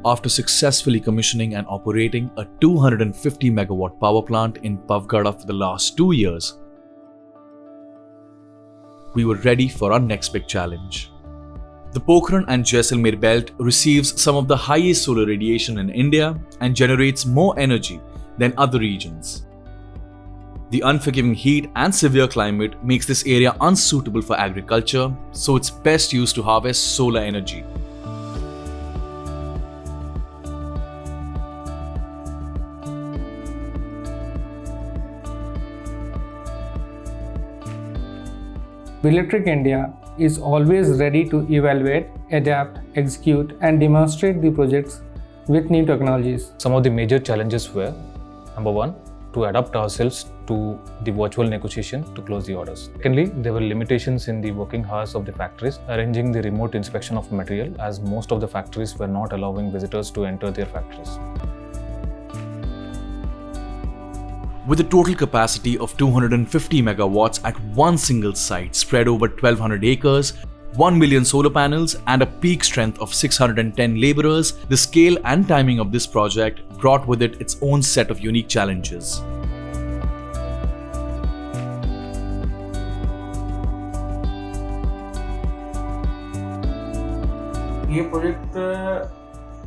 after successfully commissioning and operating a 250 megawatt power plant in Pavgada for the last 2 years, we were ready for our next big challenge. The Pokhran and Jaisalmer belt receives some of the highest solar radiation in India and generates more energy than other regions. The unforgiving heat and severe climate makes this area unsuitable for agriculture, so it's best used to harvest solar energy. Electric India is always ready to evaluate, adapt, execute and demonstrate the projects with new technologies. Some of the major challenges were, number one, to adapt ourselves to the virtual negotiation to close the orders. Secondly, there were limitations in the working hours of the factories, arranging the remote inspection of material as most of the factories were not allowing visitors to enter their factories. With a total capacity of 250 megawatts at one single site spread over 1200 acres, 1 million solar panels and a peak strength of 610 laborers, the scale and timing of this project brought with it its own set of unique challenges. ये project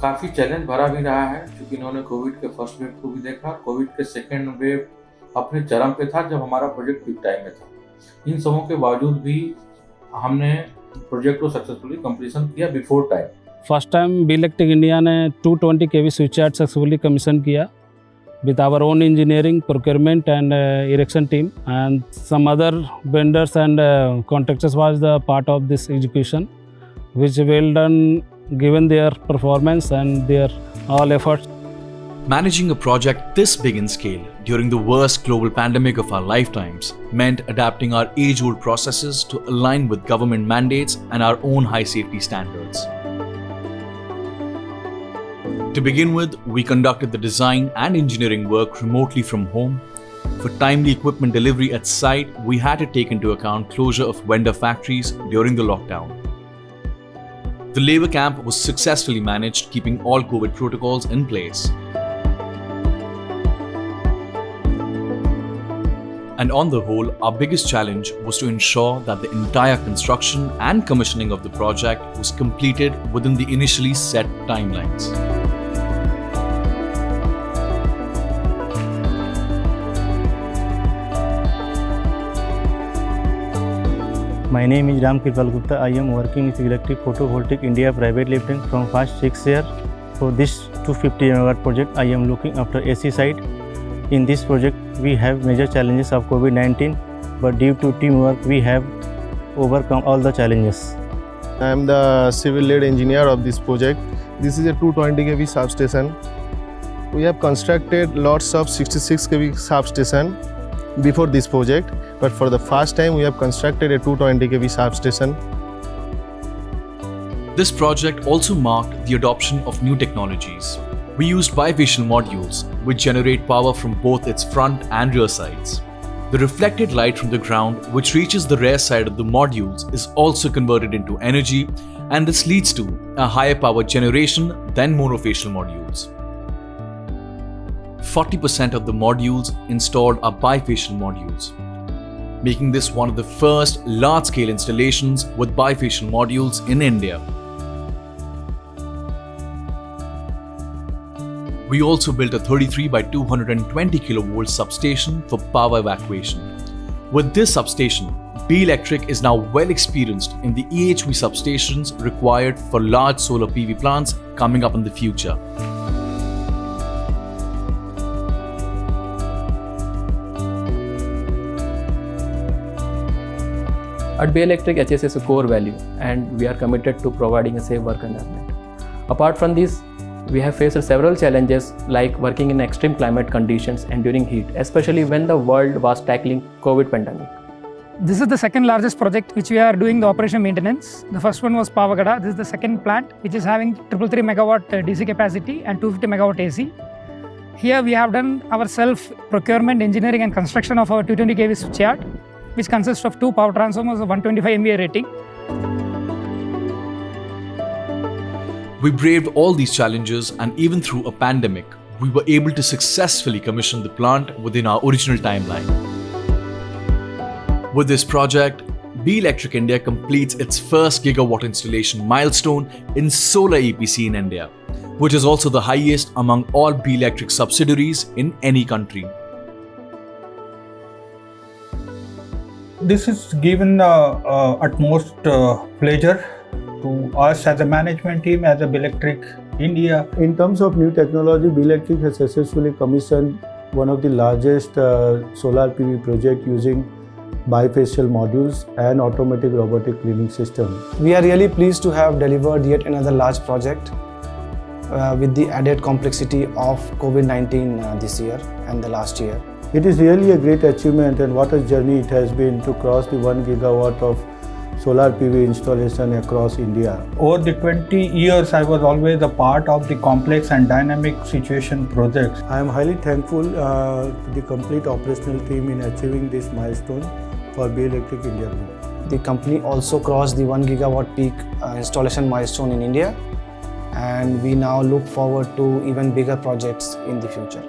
काफ़ी challenge भरा भी रहा है, क्योंकि इन्होंने Covid के first wave को भी देखा, कोविड के सेकेंड वेव अपने चरम पे था जब हमारा प्रोजेक्ट पीक टाइम में था। इन सबों के बावजूद भी हमने प्रोजेक्ट को सक्सेसफुली कंप्लीशन किया before time. First time B electric India ने 220 kV स्विचयार्ड सक्सेसफुली कमीशन किया with our own engineering, procurement and erection team, and some other vendors and contractors was the part of this execution, which well done given their performance and their all efforts. Managing a project this big in scale during the worst global pandemic of our lifetimes meant adapting our age-old processes to align with government mandates and our own high safety standards. To begin with, we conducted the design and engineering work remotely from home. For timely equipment delivery at site, we had to take into account closure of vendor factories during the lockdown. The labor camp was successfully managed, keeping all COVID protocols in place. And on the whole, our biggest challenge was to ensure that the entire construction and commissioning of the project was completed within the initially set timelines. My name is Ram Kirpal Gupta. I am working with Electric Photovoltaic India Private Limited from past 6 years. For this 250 megawatt project, I am looking after AC side. In this project, we have major challenges of COVID-19, but due to teamwork, we have overcome all the challenges. I am the civil lead engineer of this project. This is a 220 kV substation. We have constructed lots of 66 kV substation before this project, but for the first time we have constructed a 220 kV substation. This project also marked the adoption of new technologies. We used bifacial modules, which generate power from both its front and rear sides. The reflected light from the ground, which reaches the rear side of the modules, is also converted into energy, and this leads to a higher power generation than monofacial modules. 40% of the modules installed are bifacial modules, making this one of the first large-scale installations with bifacial modules in India. We also built a 33 by 220 kilovolt substation for power evacuation. With this substation, B Electric is now well experienced in the EHV substations required for large solar PV plants coming up in the future. At B Electric, HS is a core value and we are committed to providing a safe work environment. Apart from this, we have faced several challenges like working in extreme climate conditions and during heat, especially when the world was tackling COVID pandemic. This is the second largest project which we are doing the operation maintenance. The first one was Pavagada. This is the second plant which is having 333 megawatt DC capacity and 250 megawatt AC. Here we have done our self-procurement, engineering and construction of our 220 kV switchyard, which consists of 2 power transformers of 125 MVA rating. We braved all these challenges, and even through a pandemic, we were able to successfully commission the plant within our original timeline. With this project, Be Electric India completes its first gigawatt installation milestone in solar EPC in India, which is also the highest among all Be Electric subsidiaries in any country. This is given the utmost pleasure to us as a management team, as a Be Electric India. In terms of new technology, Be Electric has successfully commissioned one of the largest solar PV project using bifacial modules and automatic robotic cleaning system. We are really pleased to have delivered yet another large project with the added complexity of COVID-19 this year and the last year. It is really a great achievement, and what a journey it has been to cross the 1 gigawatt of solar PV installation across India. Over the 20 years, I was always a part of the complex and dynamic situation projects. I am highly thankful to the complete operational team in achieving this milestone for Be Electric India Group. The company also crossed the 1 gigawatt peak installation milestone in India, and we now look forward to even bigger projects in the future.